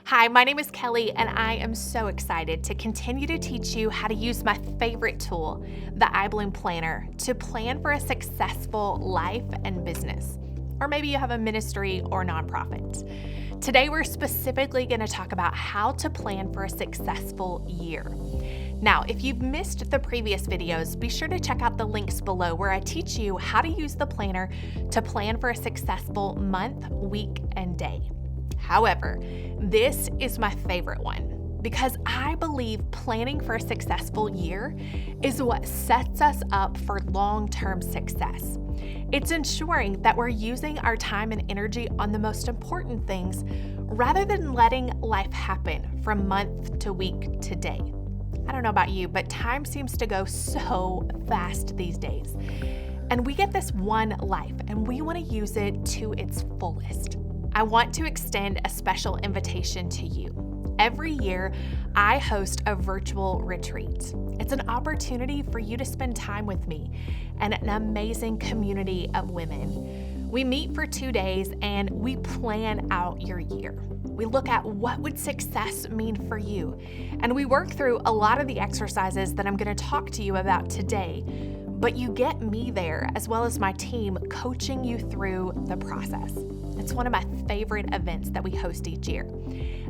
Hi, my name is Kelly, and I am so excited to continue to teach you how to use my favorite tool, the iBloom Planner, to plan for a successful life and business. Or maybe you have a ministry or nonprofit. Today, we're specifically going to talk about how to plan for a successful year. Now, if you've missed the previous videos, be sure to check out the links below where I teach you how to use the planner to plan for a successful month, week, and day. However, this is my favorite one because I believe planning for a successful year is what sets us up for long-term success. It's ensuring that we're using our time and energy on the most important things rather than letting life happen from month to week to day. I don't know about you, but time seems to go so fast these days. And we get this one life and we want to use it to its fullest. I want to extend a special invitation to you. Every year, I host a virtual retreat. It's an opportunity for you to spend time with me and an amazing community of women. We meet for 2 days and we plan out your year. We look at what would success mean for you, and we work through a lot of the exercises that I'm going to talk to you about today, but you get me there as well as my team coaching you through the process. It's one of my favorite events that we host each year.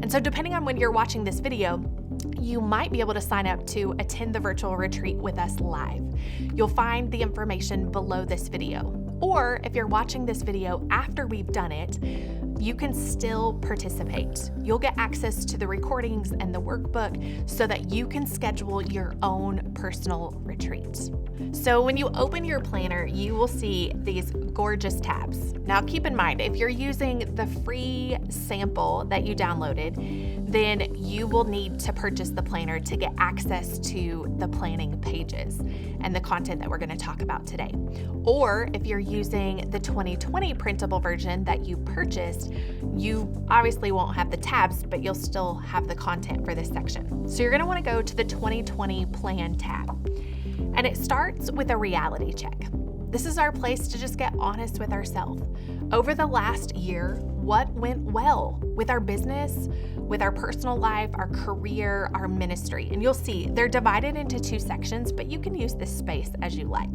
And so depending on when you're watching this video, you might be able to sign up to attend the virtual retreat with us live. You'll find the information below this video. Or if you're watching this video after we've done it, you can still participate. You'll get access to the recordings and the workbook so that you can schedule your own personal retreat. So when you open your planner, you will see these gorgeous tabs. Now keep in mind, if you're using the free sample that you downloaded, then you will need to purchase the planner to get access to the planning pages and the content that we're going to talk about today. Or if you're using the 2020 printable version that you purchased, you obviously won't have the tabs, but you'll still have the content for this section. So you're going to want to go to the 2020 plan tab. And it starts with a reality check. This is our place to just get honest with ourselves. Over the last year, what went well with our business, with our personal life, our career, our ministry? And you'll see they're divided into 2 sections, but you can use this space as you like.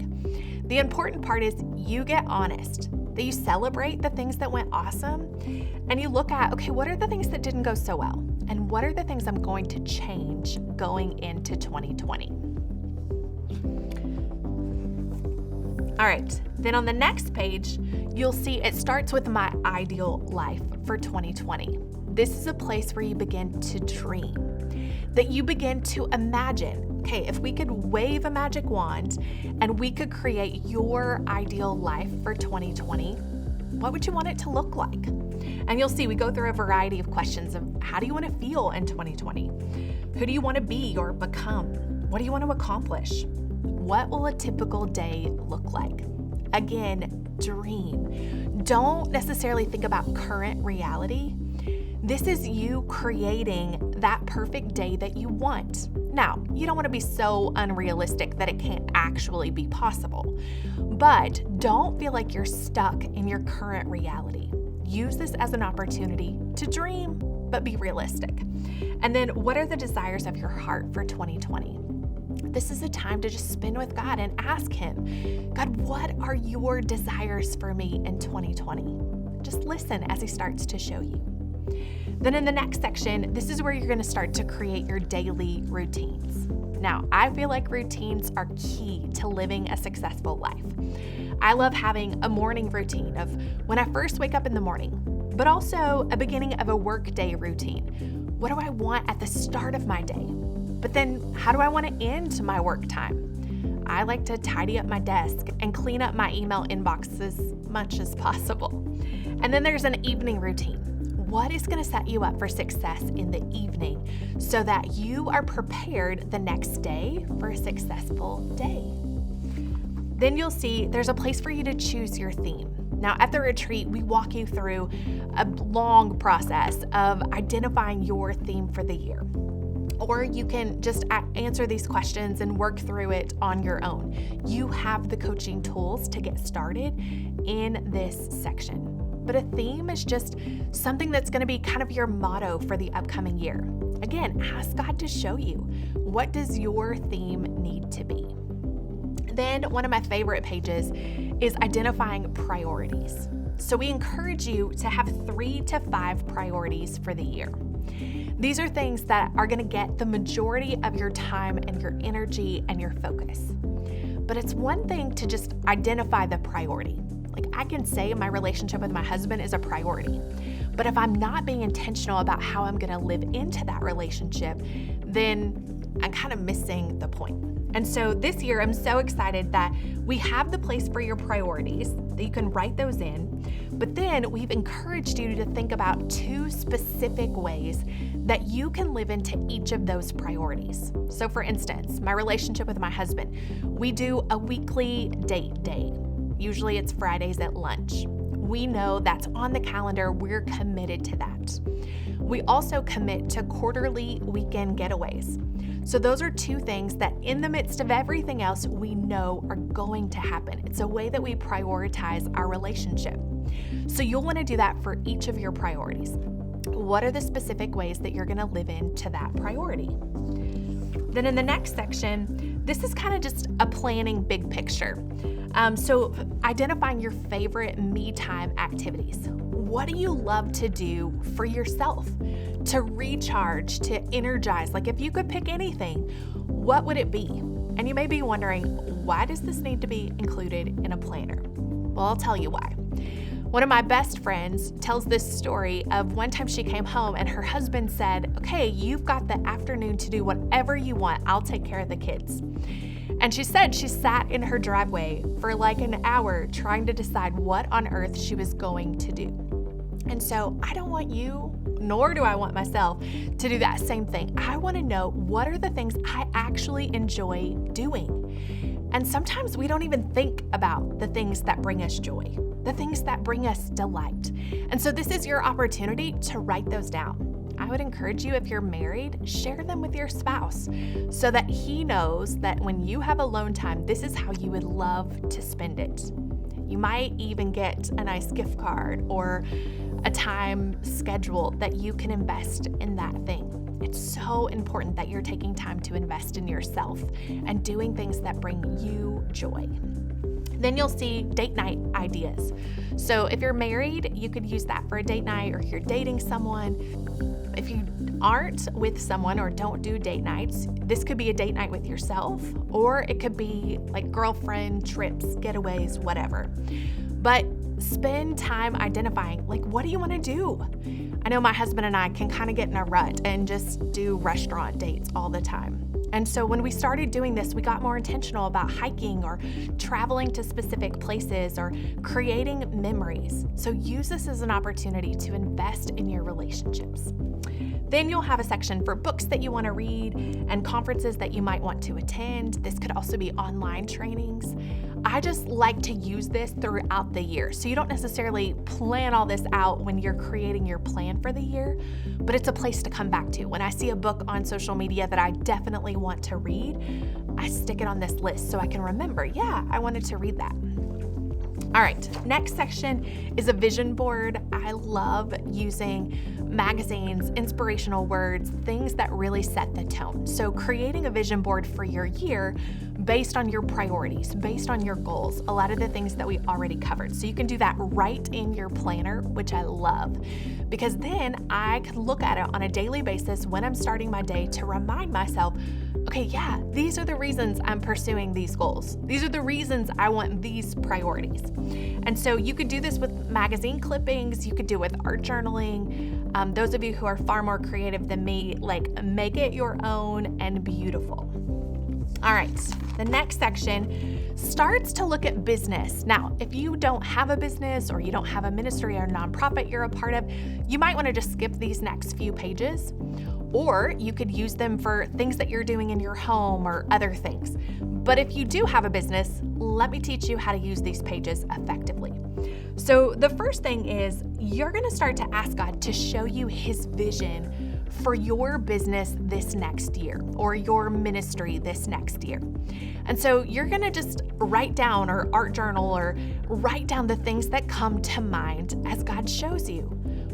The important part is you get honest, that you celebrate the things that went awesome, and you look at, okay, what are the things that didn't go so well? And what are the things I'm going to change going into 2020? All right, then on the next page, you'll see it starts with my ideal life for 2020. This is a place where you begin to dream, that you begin to imagine, okay, if we could wave a magic wand and we could create your ideal life for 2020, what would you want it to look like? And you'll see we go through a variety of questions of how do you want to feel in 2020? Who do you want to be or become? What do you want to accomplish? What will a typical day look like? Again, dream. Don't necessarily think about current reality. This is you creating that perfect day that you want. Now, you don't want to be so unrealistic that it can't actually be possible, but don't feel like you're stuck in your current reality. Use this as an opportunity to dream, but be realistic. And then what are the desires of your heart for 2020? This is a time to just spend with God and ask Him, God, what are your desires for me in 2020? Just listen as He starts to show you. Then in the next section, this is where you're going to start to create your daily routines. Now, I feel like routines are key to living a successful life. I love having a morning routine of when I first wake up in the morning, but also a beginning of a workday routine. What do I want at the start of my day? But then how do I want to end my work time? I like to tidy up my desk and clean up my email inbox as much as possible. And then there's an evening routine. What is going to set you up for success in the evening so that you are prepared the next day for a successful day? Then you'll see there's a place for you to choose your theme. Now, at the retreat, we walk you through a long process of identifying your theme for the year. Or you can just answer these questions and work through it on your own. You have the coaching tools to get started in this section. but a theme is just something that's going to be kind of your motto for the upcoming year. Again, ask God to show you, what does your theme need to be? Then one of my favorite pages is identifying priorities. So we encourage you to have 3 to 5 priorities for the year. These are things that are going to get the majority of your time and your energy and your focus. But it's one thing to just identify the priority. Like, I can say my relationship with my husband is a priority, but if I'm not being intentional about how I'm going to live into that relationship, then I'm kind of missing the point. And so this year, I'm so excited that we have the place for your priorities, that you can write those in, but then we've encouraged you to think about 2 specific ways that you can live into each of those priorities. So for instance, my relationship with my husband, we do a weekly date day. Usually it's Fridays at lunch. We know that's on the calendar. We're committed to that. We also commit to quarterly weekend getaways. So those are 2 things that in the midst of everything else, we know are going to happen. It's a way that we prioritize our relationship. So you'll want to do that for each of your priorities. What are the specific ways that you're going to live into that priority? Then in the next section, this is kind of just a planning big picture. So identifying your favorite me time activities. What do you love to do for yourself to recharge, to energize? Like, if you could pick anything, what would it be? And you may be wondering, why does this need to be included in a planner? Well, I'll tell you why. One of my best friends tells this story of one time she came home and her husband said, okay, you've got the afternoon to do whatever you want. I'll take care of the kids. And she said she sat in her driveway for like an hour trying to decide what on earth she was going to do. And so I don't want you, nor do I want myself, to do that same thing. I want to know, what are the things I actually enjoy doing? And sometimes we don't even think about the things that bring us joy, the things that bring us delight. And so this is your opportunity to write those down. I would encourage you, if you're married, share them with your spouse so that he knows that when you have alone time, this is how you would love to spend it. You might even get a nice gift card or a time schedule that you can invest in that thing. It's so important that you're taking time to invest in yourself and doing things that bring you joy. Then you'll see date night ideas. So if you're married, you could use that for a date night, or if you're dating someone. If you aren't with someone or don't do date nights, this could be a date night with yourself, or it could be like girlfriend trips, getaways, whatever. But spend time identifying, like, what do you want to do? I know my husband and I can kind of get in a rut and just do restaurant dates all the time. And so when we started doing this, we got more intentional about hiking or traveling to specific places or creating memories. So use this as an opportunity to invest in your relationships. Then you'll have a section for books that you want to read and conferences that you might want to attend. This could also be online trainings. I just like to use this throughout the year. So you don't necessarily plan all this out when you're creating your plan for the year, but it's a place to come back to. When I see a book on social media that I definitely want to read, I stick it on this list so I can remember, yeah, I wanted to read that. All right, next section is a vision board. I love using magazines, inspirational words, things that really set the tone. So creating a vision board for your year based on your priorities, based on your goals, a lot of the things that we already covered. So you can do that right in your planner, which I love, because then I can look at it on a daily basis when I'm starting my day to remind myself, okay, yeah, these are the reasons I'm pursuing these goals. These are the reasons I want these priorities. And so you could do this with magazine clippings, you could do it with art journaling. Those of you who are far more creative than me, like, make it your own and beautiful. All right, the next section starts to look at business. Now, if you don't have a business or you don't have a ministry or nonprofit you're a part of, you might want to just skip these next few pages. Or you could use them for things that you're doing in your home or other things. But if you do have a business, let me teach you how to use these pages effectively. So the first thing is you're going to start to ask God to show you His vision for your business this next year or your ministry this next year. And so you're going to just write down or art journal or write down the things that come to mind as God shows you.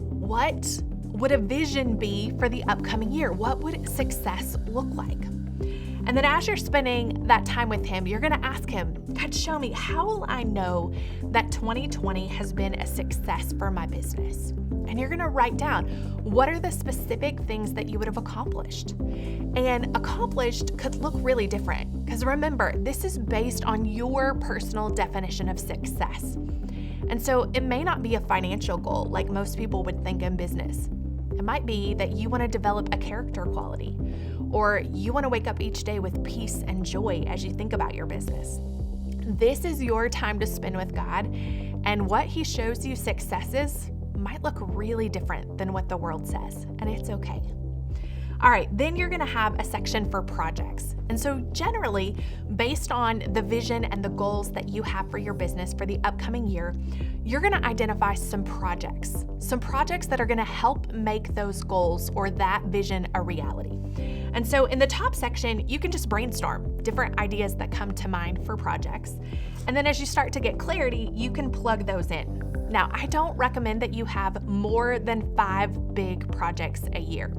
What would a vision be for the upcoming year? What would success look like? And then as you're spending that time with Him, you're going to ask Him, God, show me, how will I know that 2020 has been a success for my business? And you're going to write down, what are the specific things that you would have accomplished? And accomplished could look really different, because remember, this is based on your personal definition of success. And so it may not be a financial goal like most people would think in business. It might be that you want to develop a character quality, or you want to wake up each day with peace and joy as you think about your business. This is your time to spend with God, and what He shows you success is might look really different than what the world says, and it's okay. All right, then you're going to have a section for projects. And so generally, based on the vision and the goals that you have for your business for the upcoming year, you're going to identify some projects that are going to help make those goals or that vision a reality. And so in the top section, you can just brainstorm different ideas that come to mind for projects. And then as you start to get clarity, you can plug those in. Now, I don't recommend that you have more than 5 big projects a year.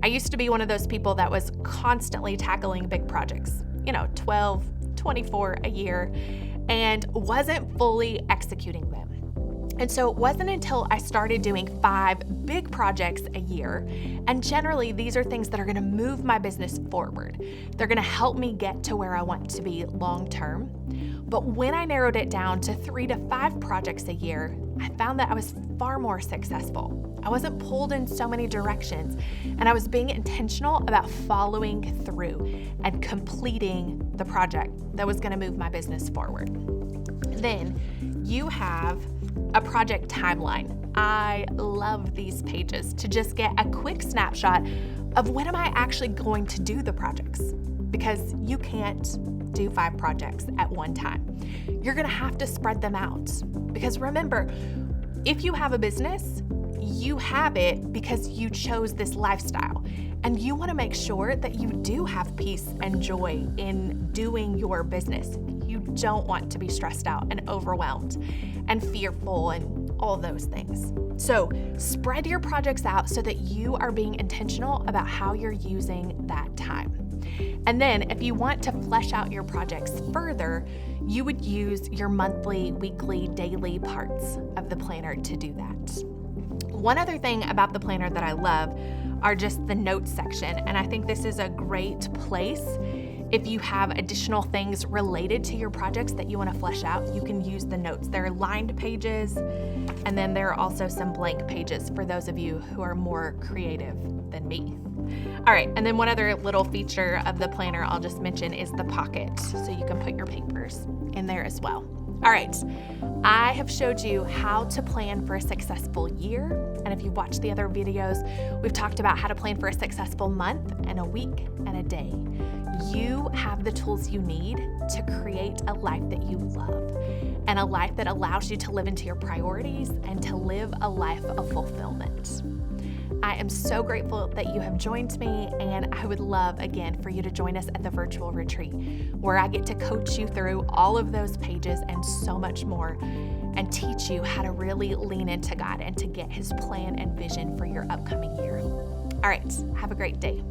I used to be one of those people that was constantly tackling big projects, 12, 24 a year, and wasn't fully executing them. And so it wasn't until I started doing 5 big projects a year, and generally these are things that are going to move my business forward. They're going to help me get to where I want to be long term. But when I narrowed it down to 3 to 5 projects a year, I found that I was far more successful. I wasn't pulled in so many directions, and I was being intentional about following through and completing the project that was going to move my business forward. Then you have a project timeline. I love these pages to just get a quick snapshot of when am I actually going to do the projects, because you can't do 5 projects at one time. You're going to have to spread them out, because remember, if you have a business, you have it because you chose this lifestyle, and you want to make sure that you do have peace and joy in doing your business. You don't want to be stressed out and overwhelmed and fearful and all those things. So spread your projects out so that you are being intentional about how you're using that time. And then if you want to flesh out your projects further, you would use your monthly, weekly, daily parts of the planner to do that. One other thing about the planner that I love are just the notes section, and I think this is a great place. If you have additional things related to your projects that you want to flesh out, you can use the notes. There are lined pages, and then there are also some blank pages for those of you who are more creative than me. All right, and then one other little feature of the planner I'll just mention is the pocket, so you can put your papers in there as well. All right, I have showed you how to plan for a successful year, and if you've watched the other videos, we've talked about how to plan for a successful month and a week and a day. You have the tools you need to create a life that you love, and a life that allows you to live into your priorities and to live a life of fulfillment. I am so grateful that you have joined me, and I would love, again, for you to join us at the virtual retreat, where I get to coach you through all of those pages and so much more, and teach you how to really lean into God and to get His plan and vision for your upcoming year. All right, have a great day.